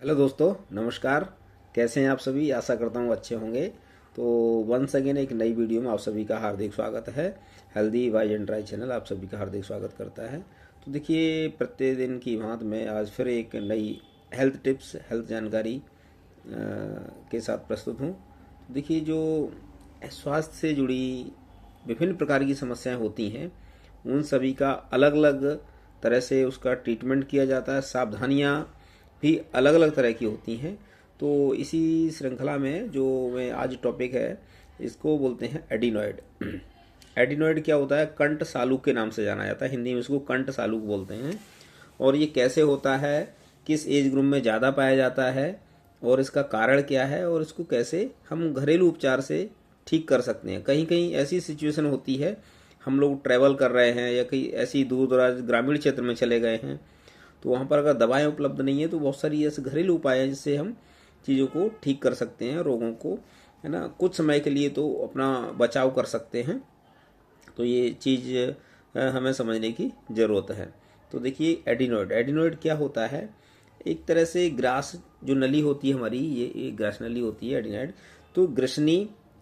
Hello दोस्तों, नमस्कार। कैसे हैं आप सभी? आशा करता हूँ अच्छे होंगे। तो वंस अगेन एक नई वीडियो में आप सभी का हार्दिक स्वागत है। Healthy wise and dry channel आप सभी का हार्दिक स्वागत करता है। तो देखिए, प्रतिदिन की भांति मैं आज फिर एक नई हेल्थ टिप्स, हेल्थ जानकारी के साथ प्रस्तुत हूँ। तो देखिए, जो स्वास्थ्य से जुड़ी विभिन्न प्रकार की समस्याएं होती हैं, उन सभी का अलग अलग तरह से उसका ट्रीटमेंट किया जाता है। सावधानियाँ भी अलग अलग तरह की होती हैं। तो इसी श्रृंखला में जो मैं आज टॉपिक है, इसको बोलते हैं एडिनॉइड। एडिनॉइड क्या होता है? कंठ सालूक के नाम से जाना जाता है। हिंदी में इसको कंठ सालूक बोलते हैं। और ये कैसे होता है, किस एज ग्रुप में ज़्यादा पाया जाता है, और इसका कारण क्या है, और इसको कैसे हम घरेलू उपचार से ठीक कर सकते हैं। कहीं कहीं ऐसी सिचुएशन होती है, हम लोग ट्रैवल कर रहे हैं या कहीं ऐसी दूर दराज ग्रामीण क्षेत्र में चले गए हैं, तो वहाँ पर अगर दवाएं उपलब्ध नहीं है तो बहुत सारी ऐसे घरेलू उपाय हैं जिससे हम चीज़ों को ठीक कर सकते हैं, रोगों को, है ना, कुछ समय के लिए तो अपना बचाव कर सकते हैं। तो ये चीज़ हमें समझने की ज़रूरत है। तो देखिए, एडिनॉइड एडिनॉइड क्या होता है? एक तरह से ग्रास जो नली होती है हमारी, ये ग्रास नली होती है एडिनॉइड। तो ग्रसनी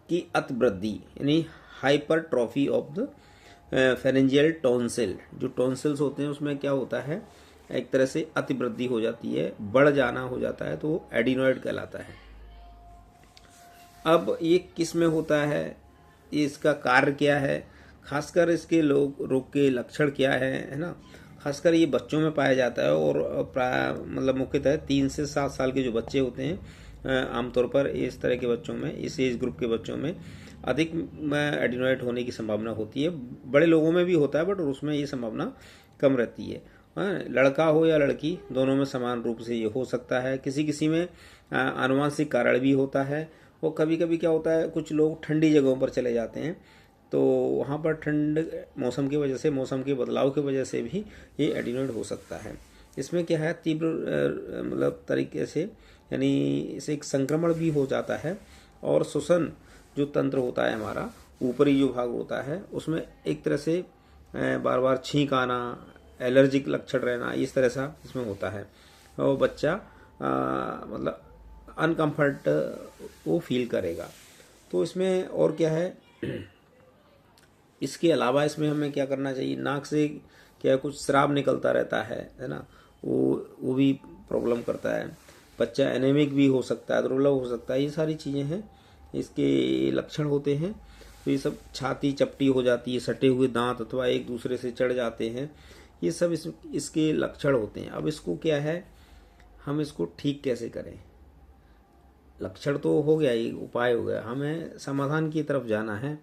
की अतिवृद्धि यानी hypertrophy of the pharyngeal tonsil, जो टॉन्सिल्स होते हैं उसमें क्या होता है, एक तरह से अतिवृद्धि हो जाती है, बढ़ जाना हो जाता है, तो वो एडिनॉइड कहलाता है। अब ये किस में होता है, ये इसका कार्य क्या है, खासकर इसके रोग के लक्षण क्या है ना। खासकर ये बच्चों में पाया जाता है, और प्राय मतलब मुख्यतः 3 से 7 साल के जो बच्चे होते हैं, आमतौर पर इस तरह के बच्चों में, इस एज ग्रुप के बच्चों में अधिक एडिनॉइड होने की संभावना होती है। बड़े लोगों में भी होता है, बट उसमें ये संभावना कम रहती है। लड़का हो या लड़की, दोनों में समान रूप से ये हो सकता है। किसी किसी में आनुवंशिक कारण भी होता है। वो कभी कभी क्या होता है, कुछ लोग ठंडी जगहों पर चले जाते हैं, तो वहाँ पर ठंड मौसम की वजह से, मौसम के बदलाव की वजह से भी ये एडिनॉइड हो सकता है। इसमें क्या है, तीव्र मतलब तरीके से, यानी इसे एक संक्रमण भी हो जाता है। और श्वसन जो तंत्र होता है हमारा, ऊपरी जो भाग होता है, उसमें एक तरह से बार बार छींक आना, एलर्जिक लक्षण रहना, इस तरह सा इसमें होता है। और बच्चा मतलब अनकम्फर्ट वो फील करेगा। तो इसमें और क्या है, इसके अलावा इसमें हमें क्या करना चाहिए, नाक से क्या कुछ श्राव निकलता रहता है ना, वो भी प्रॉब्लम करता है। बच्चा एनेमिक भी हो सकता है, दुर्बल हो सकता है। ये सारी चीज़ें हैं, इसके लक्षण होते हैं। तो ये सब, छाती चपटी हो जाती है, सटे हुए दांत अथवा एक दूसरे से चढ़ जाते हैं, ये सब इसके लक्षण होते हैं। अब इसको क्या है, हम इसको ठीक कैसे करें? लक्षण तो हो गया, ये उपाय हो गया, हमें समाधान की तरफ जाना है।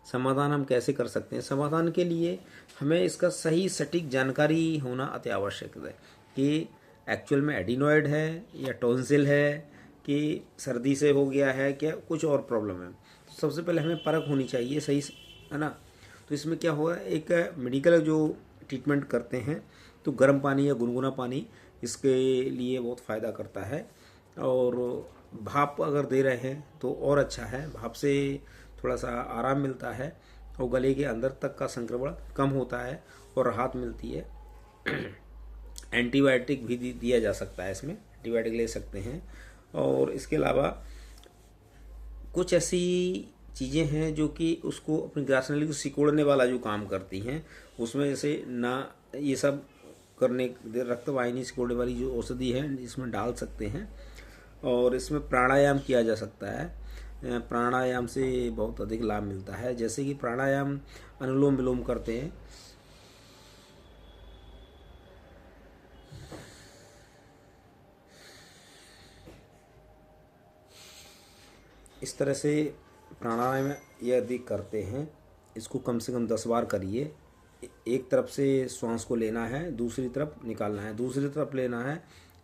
समाधान हम कैसे कर सकते हैं? समाधान के लिए हमें इसका सही सटीक जानकारी होना अति आवश्यक है कि एक्चुअल में एडिनॉइड है या टॉन्सिल है, कि सर्दी से हो गया है, क्या कुछ और प्रॉब्लम है। तो सबसे पहले हमें परख होनी चाहिए सही, है ना। तो इसमें क्या होगा, एक मेडिकल जो ट्रीटमेंट करते हैं, तो गर्म पानी या गुनगुना पानी इसके लिए बहुत फ़ायदा करता है। और भाप अगर दे रहे हैं तो और अच्छा है, भाप से थोड़ा सा आराम मिलता है, और गले के अंदर तक का संक्रमण कम होता है और राहत मिलती है। एंटीबायोटिक भी दिया जा सकता है, इसमें एंटीबायोटिक ले सकते हैं। और इसके अलावा कुछ ऐसी चीज़ें हैं जो कि उसको अपनी ग्रास नली को सिकोड़ने वाला जो काम करती हैं, उसमें जैसे ना ये सब करने, रक्त वाहिनी सिकोड़ने वाली जो औषधि है इसमें डाल सकते हैं। और इसमें प्राणायाम किया जा सकता है। प्राणायाम से बहुत अधिक लाभ मिलता है। जैसे कि प्राणायाम, अनुलोम विलोम करते हैं, इस तरह से प्राणायाम यदि करते हैं, इसको कम से कम 10 बार करिए। एक तरफ से श्वास को लेना है, दूसरी तरफ निकालना है, दूसरी तरफ लेना है,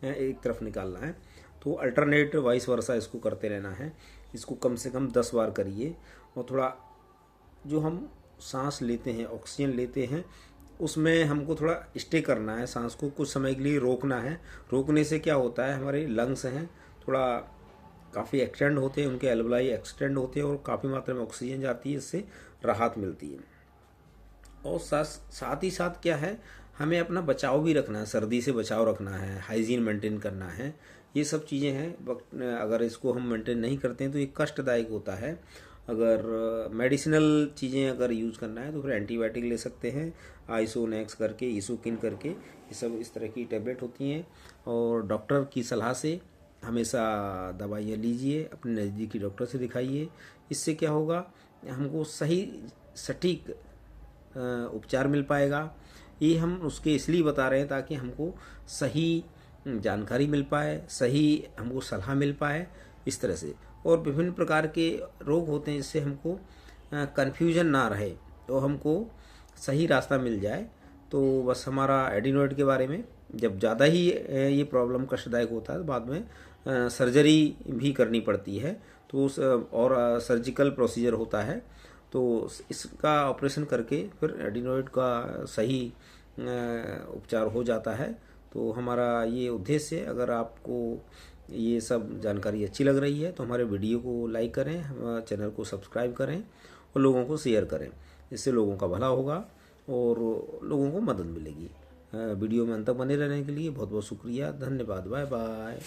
एक तरफ निकालना है। तो अल्टरनेट वाइस वर्सा इसको करते रहना है। इसको कम से कम 10 बार करिए। और थोड़ा जो हम सांस लेते हैं, ऑक्सीजन लेते हैं, उसमें हमको थोड़ा स्टे करना है, सांस को कुछ समय के लिए रोकना है। रोकने से क्या होता है, हमारे लंग्स हैं थोड़ा काफ़ी एक्सटेंड होते हैं, उनके एल्वलाई एक्सटेंड होते हैं, और काफ़ी मात्रा में ऑक्सीजन जाती है, इससे राहत मिलती है। और साथ ही साथ क्या है, हमें अपना बचाव भी रखना है, सर्दी से बचाव रखना है, हाइजीन मेंटेन करना है, ये सब चीज़ें हैं। वक्त अगर इसको हम मेंटेन नहीं करते हैं तो ये कष्टदायक होता है। अगर मेडिसिनल चीज़ें अगर यूज़ करना है तो फिर एंटीबायोटिक ले सकते हैं, आइसोनेक्स करके, ईसोकिन करके, ये सब इस तरह की टैबलेट होती हैं। और डॉक्टर की सलाह से हमेशा दवाइयाँ लीजिए, अपने नज़दीकी डॉक्टर से दिखाइए। इससे क्या होगा, हमको सही सटीक उपचार मिल पाएगा। ये हम उसके इसलिए बता रहे हैं ताकि हमको सही जानकारी मिल पाए, सही हमको सलाह मिल पाए इस तरह से। और विभिन्न प्रकार के रोग होते हैं जिससे हमको कन्फ्यूजन ना रहे, तो हमको सही रास्ता मिल जाए। तो बस हमारा एडिनोइड के बारे में, जब ज़्यादा ही ये प्रॉब्लम कष्टदायक होता है तो बाद में सर्जरी भी करनी पड़ती है, तो उस और सर्जिकल प्रोसीजर होता है, तो इसका ऑपरेशन करके फिर एडिनोइड का सही उपचार हो जाता है। तो हमारा ये उद्देश्य है। अगर आपको ये सब जानकारी अच्छी लग रही है तो हमारे वीडियो को लाइक करें, हमारे चैनल को सब्सक्राइब करें और लोगों को शेयर करें। इससे लोगों का भला होगा और लोगों को मदद मिलेगी। वीडियो में अंत तक बने रहने के लिए बहुत बहुत शुक्रिया, धन्यवाद, बाय बाय।